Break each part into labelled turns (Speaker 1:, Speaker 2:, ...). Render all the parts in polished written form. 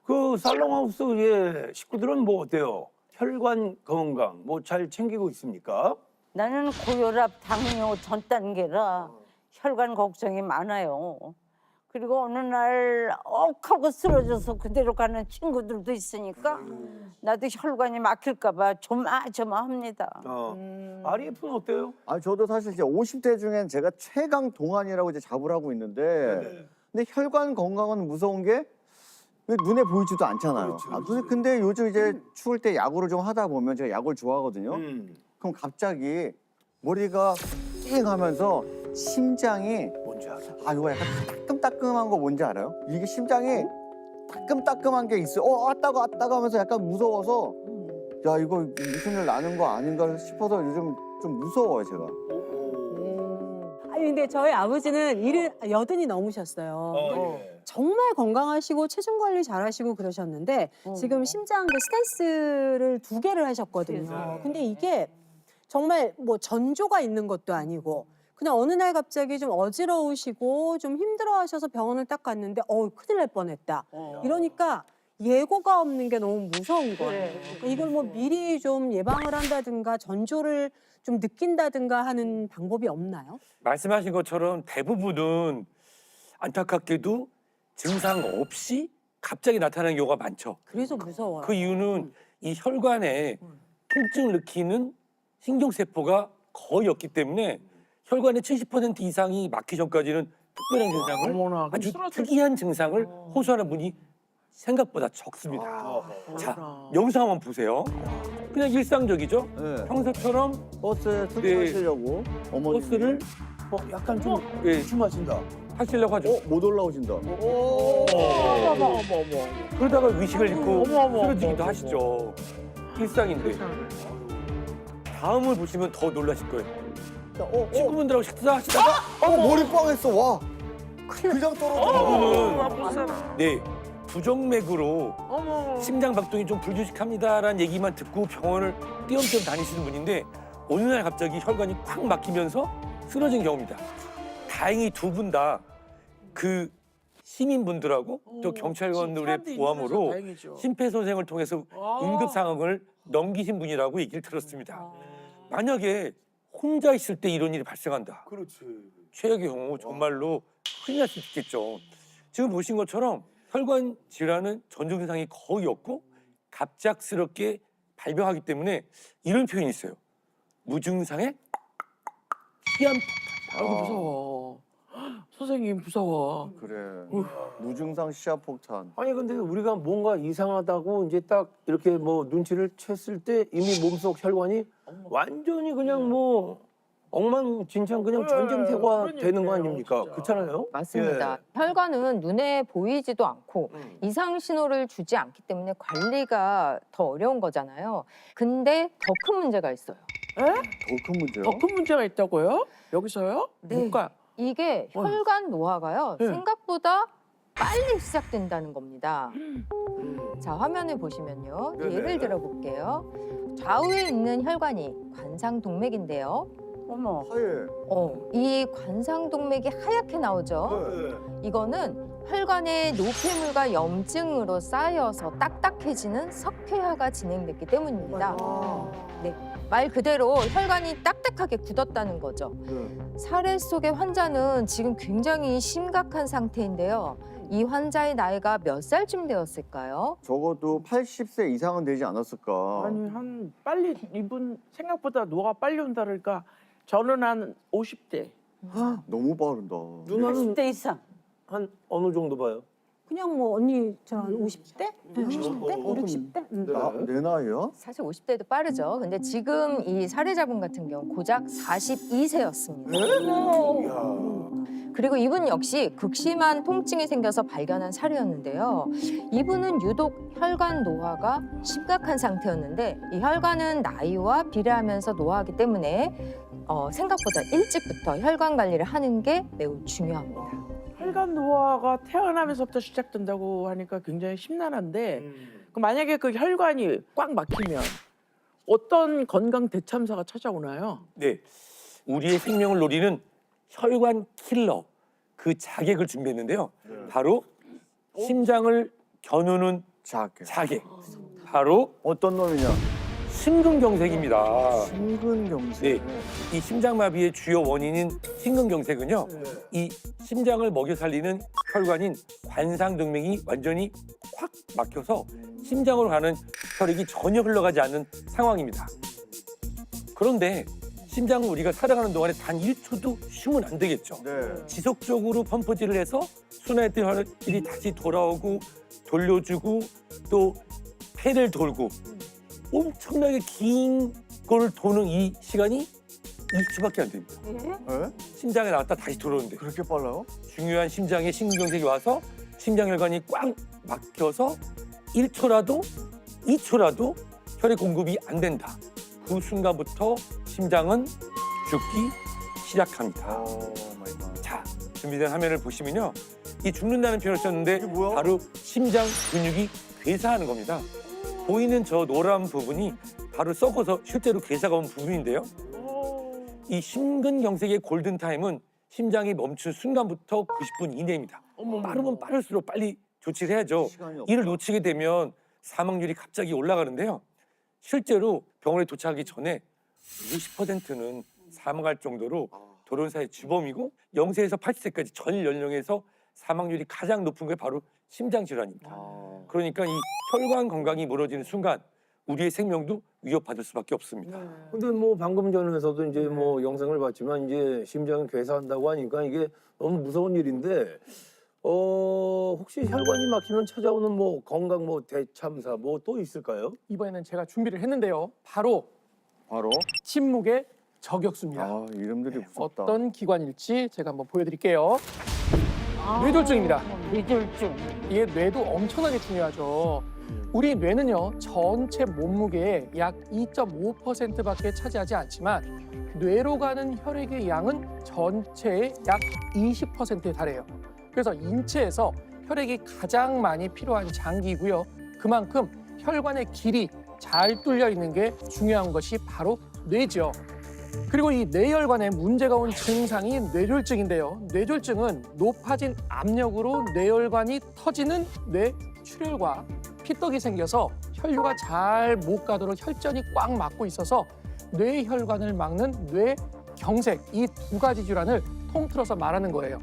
Speaker 1: 그 살롱하우스의 식구들은 뭐 어때요? 혈관 건강 뭐 잘 챙기고 있습니까?
Speaker 2: 나는 고혈압, 당뇨 전 단계라 혈관 걱정이 많아요. 그리고 어느 날 하고 쓰러져서 그대로 가는 친구들도 있으니까 나도 혈관이 막힐까 봐 조마조마합니다.
Speaker 1: RF는 어때요?
Speaker 3: 아 저도 사실 이제 50대 중엔 제가 최강 동안이라고 이제 자부를 하고 있는데 근데 혈관 건강은 무서운 게 눈에 보이지도 않잖아요. 근데 요즘 이제 추울 때 야구를 좀 하다 보면 제가 야구를 좋아하거든요. 그럼 갑자기 머리가 띵 하면서 심장이
Speaker 1: 뭔지 알아?
Speaker 3: 아 이거 약간 따끔따끔한 거 뭔지 알아요? 이게 심장이 따끔따끔한 게 있어요. 왔다가 하면서 약간 무서워서 야 이거 무슨 일 나는 거 아닌가 싶어서 요즘 좀 무서워요 제가.
Speaker 4: 아니 근데 저희 아버지는 80이 넘으셨어요.
Speaker 1: 예.
Speaker 4: 정말 건강하시고 체중 관리 잘하시고 그러셨는데 지금 심장 그 스탠스를 2개를 하셨거든요. 근데 이게 정말 뭐 전조가 있는 것도 아니고 그냥 어느 날 갑자기 좀 어지러우시고 좀 힘들어하셔서 병원을 딱 갔는데 큰일 날 뻔했다. 이러니까 예고가 없는 게 너무 무서운 거예요. 그러니까 이걸 뭐 미리 좀 예방을 한다든가 전조를 좀 느낀다든가 하는 방법이 없나요?
Speaker 5: 말씀하신 것처럼 대부분은 안타깝게도 증상 없이 갑자기 나타나는 경우가 많죠.
Speaker 4: 그래서 무서워요.
Speaker 5: 그 이유는 이 혈관에 통증을 느끼는 신경세포가 거의 없기 때문에 혈관의 70% 이상이 막기 전까지는 특별한 증상을
Speaker 6: 어머나, 그럼
Speaker 5: 아주
Speaker 6: 쓰러질
Speaker 5: 특이한 증상을 호소하는 분이 생각보다 적습니다. 자, 영상 한번 보세요. 그냥 일상적이죠?
Speaker 3: 네.
Speaker 5: 평소처럼
Speaker 3: 버스에
Speaker 5: 네.
Speaker 3: 출퇴하시려고 어머니
Speaker 5: 버스를
Speaker 1: 약간 좀
Speaker 5: 예,
Speaker 1: 주춤하신다.
Speaker 5: 하시려고 하죠.
Speaker 3: 못 올라오신다.
Speaker 6: 어머.
Speaker 5: 그러다가 위식을 입고
Speaker 6: 어머,
Speaker 5: 쓰러지기도
Speaker 6: 어머,
Speaker 5: 하시죠. 일상인데. 다음을 보시면 더 놀라실 거예요. 친구분들하고 식사하시다가
Speaker 3: 머리 빵했어 와. 그냥 떨어져.
Speaker 5: 이분은 네 부정맥으로
Speaker 6: 어머.
Speaker 5: 심장 박동이 좀 불규칙합니다라는 얘기만 듣고 병원을 띄엄띄엄 다니시는 분인데 어느 날 갑자기 혈관이 콱 막히면서 쓰러진 경우입니다. 다행히 두 분 다 그 시민분들하고 또 경찰관들의
Speaker 6: 사람들이
Speaker 5: 보함으로
Speaker 6: 있어서 다행이죠.
Speaker 5: 심폐소생을 통해서 응급 상황을 넘기신 분이라고 얘기를 들었습니다. 만약에 혼자 있을 때 이런 일이 발생한다.
Speaker 1: 그렇지.
Speaker 5: 최악의 경우 정말로 큰일 날 수 있겠죠. 지금 보신 것처럼 혈관 질환은 전조 증상이 거의 없고 갑작스럽게 발병하기 때문에 이런 표현이 있어요. 무증상의 희한
Speaker 6: 아이고 무서워. 선생님 무서워.
Speaker 3: 그래. 무증상 시야폭탄.
Speaker 1: 아니 근데 우리가 뭔가 이상하다고 이제 딱 이렇게 뭐 눈치를 챘을 때 이미 몸속 혈관이 완전히 그냥 뭐 엉망진창 그냥 전쟁터가
Speaker 6: 그러니까요,
Speaker 1: 되는 거 아닙니까?
Speaker 6: 진짜.
Speaker 1: 그렇잖아요?
Speaker 7: 맞습니다. 혈관은 눈에 보이지도 않고 이상 신호를 주지 않기 때문에 관리가 더 어려운 거잖아요. 근데 더 큰 문제가 있어요.
Speaker 3: 더 큰 문제요?
Speaker 6: 더 큰 문제가 있다고요? 여기서요?
Speaker 7: 네.
Speaker 6: 뭘까?
Speaker 7: 이게 혈관 노화가요.
Speaker 6: 네.
Speaker 7: 생각보다 빨리 시작된다는 겁니다. 자, 화면을 보시면요.
Speaker 1: 네네.
Speaker 7: 예를 들어 볼게요. 좌우에 있는 혈관이 관상동맥인데요.
Speaker 2: 어머.
Speaker 3: 하얘.
Speaker 7: 이 관상동맥이 하얗게 나오죠. 이거는 혈관에 노폐물과 염증으로 쌓여서 딱딱해지는 석회화가 진행됐기 때문입니다. 네, 말 그대로 혈관이 딱딱하게 굳었다는 거죠. 사례 속의 환자는 지금 굉장히 심각한 상태인데요. 이 환자의 나이가 몇 살쯤 되었을까요?
Speaker 3: 적어도 80세 이상은 되지 않았을까.
Speaker 6: 아니 한 빨리 이분 생각보다 노화가 빨리 온다 그러니까 저는 한 50대.
Speaker 3: 너무 빠른다.
Speaker 1: 누나는
Speaker 2: 80대 이상.
Speaker 1: 한 어느 정도 봐요?
Speaker 4: 그냥 뭐 언니 저 50대? 60대? 5, 60대?
Speaker 3: 내 나이야?
Speaker 7: 사실 50대도 빠르죠. 근데 지금 이 사례자분 같은 경우 고작 42세였습니다. 그리고 이분 역시 극심한 통증이 생겨서 발견한 사례였는데요. 이분은 유독 혈관 노화가 심각한 상태였는데 이 혈관은 나이와 비례하면서 노화하기 때문에 생각보다 일찍부터 혈관 관리를 하는 게 매우 중요합니다.
Speaker 6: 혈관 노화가 태어나면서부터 시작된다고 하니까 굉장히 심란한데 그럼 만약에 그 혈관이 꽉 막히면 어떤 건강 대참사가 찾아오나요?
Speaker 5: 네, 우리의 생명을 노리는 혈관 킬러 그 자객을 준비했는데요. 바로 심장을 겨누는
Speaker 3: 자게.
Speaker 5: 자객. 바로
Speaker 3: 어떤 놈이냐?
Speaker 5: 심근경색입니다.
Speaker 3: 심근경색.
Speaker 5: 네. 이 심장마비의 주요 원인인 심근경색은요. 이 심장을 먹여 살리는 혈관인 관상동맥이 완전히 확 막혀서 심장으로 가는 혈액이 전혀 흘러가지 않는 상황입니다. 그런데 심장은 우리가 살아가는 동안에 단 1초도 쉬면 안 되겠죠.
Speaker 3: 네.
Speaker 5: 지속적으로 펌프질을 해서 순환했던 혈액들이 다시 돌아오고 돌려주고 또 폐를 돌고 엄청나게 긴 걸 도는 이 시간이 20초밖에 안 됩니다.
Speaker 3: 에?
Speaker 5: 심장에 나왔다 다시 들어오는데
Speaker 3: 그렇게 빨라요?
Speaker 5: 중요한 심장에 심근경색이 와서 심장혈관이 꽉 막혀서 1초라도 2초라도 혈액 공급이 안 된다. 그 순간부터 심장은 죽기 시작합니다.
Speaker 3: 오 마이 갓.
Speaker 5: 자, 준비된 화면을 보시면요. 이 죽는다는 표현을 썼는데
Speaker 3: 이게 뭐야?
Speaker 5: 바로 심장 근육이 괴사하는 겁니다. 보이는 저 노란 부분이 바로 썩어서 실제로 괴사가 온 부분인데요. 이 심근경색의 골든타임은 심장이 멈춘 순간부터 90분 이내입니다. 빠르면 빠를수록 빨리 조치를 해야죠.
Speaker 3: 시간이 없다.
Speaker 5: 이를 놓치게 되면 사망률이 갑자기 올라가는데요. 실제로 병원에 도착하기 전에 50%는 사망할 정도로 돌연사의 주범이고 0세에서 80세까지 전 연령에서 사망률이 가장 높은 게 바로 심장 질환입니다. 그러니까 이 혈관 건강이 무너지는 순간 우리의 생명도 위협받을 수밖에 없습니다.
Speaker 1: 근데 뭐 방금 전에서도 이제 뭐 영상을 봤지만 이제 심장을 괴사한다고 하니까 이게 너무 무서운 일인데 혹시 혈관이 막히면 찾아오는 뭐 건강 뭐 대참사 뭐 또 있을까요?
Speaker 8: 이번에는 제가 준비를 했는데요. 바로
Speaker 3: 바로
Speaker 8: 침묵의 저격수입니다.
Speaker 3: 아 이름들이 무섭다.
Speaker 8: 어떤 기관일지 제가 한번 보여드릴게요. 뇌졸중입니다.
Speaker 2: 뇌졸중.
Speaker 8: 이게 뇌도 엄청나게 중요하죠. 우리 뇌는요, 전체 몸무게의 약 2.5%밖에 차지하지 않지만 뇌로 가는 혈액의 양은 전체의 약 20%에 달해요. 그래서 인체에서 혈액이 가장 많이 필요한 장기이고요. 그만큼 혈관의 길이 잘 뚫려 있는 게 중요한 것이 바로 뇌죠. 그리고 이 뇌혈관에 문제가 온 증상이 뇌졸중인데요. 뇌졸중은 높아진 압력으로 뇌혈관이 터지는 뇌출혈과 피떡이 생겨서 혈류가 잘 못 가도록 혈전이 꽉 막고 있어서 뇌혈관을 막는 뇌경색, 이 두 가지 질환을 통틀어서 말하는 거예요.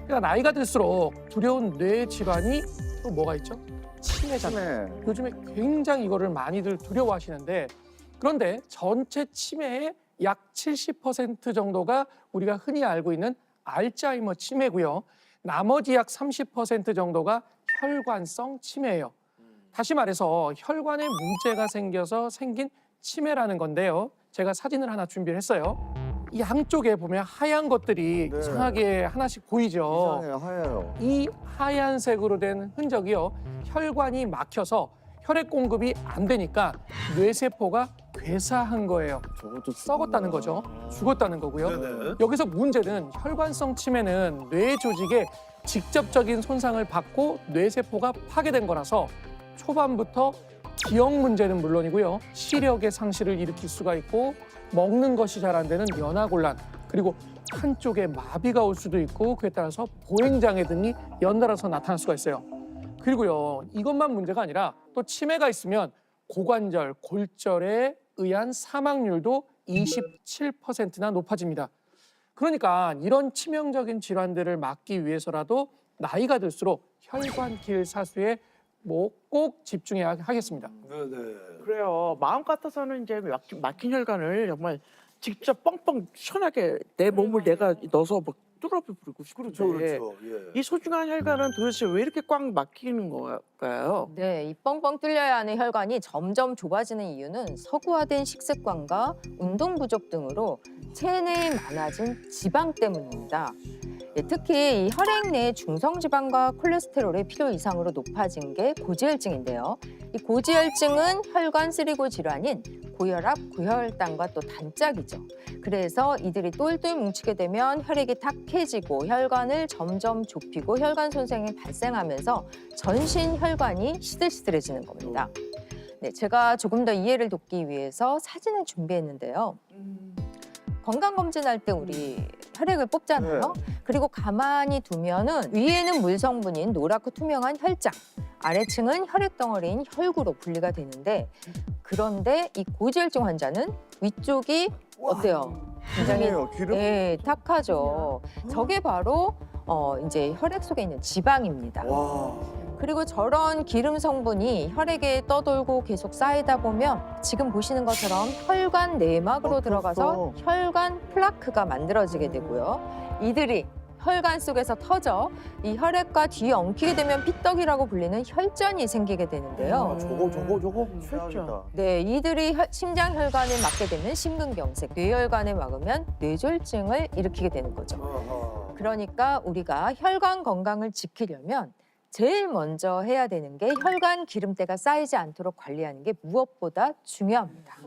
Speaker 8: 그러니까 나이가 들수록 두려운 뇌 질환이 또 뭐가 있죠? 치매잖아요.
Speaker 3: 치매.
Speaker 8: 요즘에 굉장히 이거를 많이들 두려워하시는데, 그런데 전체 치매의 약 70% 정도가 우리가 흔히 알고 있는 알츠하이머 치매고요. 나머지 약 30% 정도가 혈관성 치매예요. 다시 말해서 혈관에 문제가 생겨서 생긴 치매라는 건데요. 제가 사진을 하나 준비를 했어요. 이 양쪽에 보면 하얀 것들이
Speaker 3: 네.
Speaker 8: 이상하게 하나씩 보이죠.
Speaker 3: 이상해요, 하얘요.
Speaker 8: 이 하얀색으로 된 흔적이요. 혈관이 막혀서 혈액 공급이 안 되니까 뇌세포가 괴사한 거예요.
Speaker 3: 저것도
Speaker 8: 썩었다는 거죠. 죽었다는 거고요.
Speaker 1: 네네.
Speaker 8: 여기서 문제는 혈관성 치매는 뇌 조직에 직접적인 손상을 받고 뇌세포가 파괴된 거라서 초반부터 기억 문제는 물론이고요. 시력의 상실을 일으킬 수가 있고 먹는 것이 잘 안 되는 연화곤란, 그리고 한쪽에 마비가 올 수도 있고 그에 따라서 보행장애 등이 연달아서 나타날 수가 있어요. 그리고요, 이것만 문제가 아니라 또 치매가 있으면 고관절, 골절에 의한 사망률도 27%나 높아집니다. 그러니까 이런 치명적인 질환들을 막기 위해서라도 나이가 들수록 혈관길 사수에 꼭 집중해야 하겠습니다.
Speaker 1: 네네.
Speaker 6: 그래요. 마음 같아서는 이제 막힌 혈관을 정말 직접 뻥뻥 시원하게 내 몸을 내가 넣어서 막 뚫어버리고 싶은데
Speaker 1: 그렇죠. 예.
Speaker 6: 이 소중한 혈관은 도대체 왜 이렇게 꽉 막히는 걸까요?
Speaker 7: 네, 이 뻥뻥 뚫려야 하는 혈관이 점점 좁아지는 이유는 서구화된 식습관과 운동 부족 등으로 체내에 많아진 지방 때문입니다. 예, 특히 이 혈액 내 중성 지방과 콜레스테롤이 필요 이상으로 높아진 게 고지혈증인데요. 이 고지혈증은 혈관 쓰리고 질환인 고혈압, 고혈당과 또 단짝이죠. 그래서 이들이 똘똘 뭉치게 되면 혈액이 탁해지고 혈관을 점점 좁히고 혈관 손상이 발생하면서 전신 혈관이 시들시들해지는 겁니다. 네, 제가 조금 더 이해를 돕기 위해서 사진을 준비했는데요. 건강검진할 때 우리 혈액을 뽑잖아요. 그리고 가만히 두면은 위에는 물 성분인 노랗고 투명한 혈장, 아래층은 혈액 덩어리인 혈구로 분리가 되는데 그런데 이 고지혈증 환자는 위쪽이 어때요? 굉장히
Speaker 3: 기름이에요, 기름?
Speaker 7: 네, 탁하죠. 저게 바로 이제 혈액 속에 있는 지방입니다.
Speaker 3: 와.
Speaker 7: 그리고 저런 기름 성분이 혈액에 떠돌고 계속 쌓이다 보면 지금 보시는 것처럼 혈관 내막으로 들어가서 혈관 플라크가 만들어지게 되고요. 이들이 혈관 속에서 터져 이 혈액과 뒤에 엉키게 되면 피떡이라고 불리는 혈전이 생기게 되는데요.
Speaker 3: 저거.
Speaker 6: 진짜.
Speaker 7: 네, 이들이 심장 혈관에 막게 되면 심근경색, 뇌혈관에 막으면 뇌졸중을 일으키게 되는 거죠. 그러니까 우리가 혈관 건강을 지키려면 제일 먼저 해야 되는 게 혈관 기름때가 쌓이지 않도록 관리하는 게 무엇보다 중요합니다.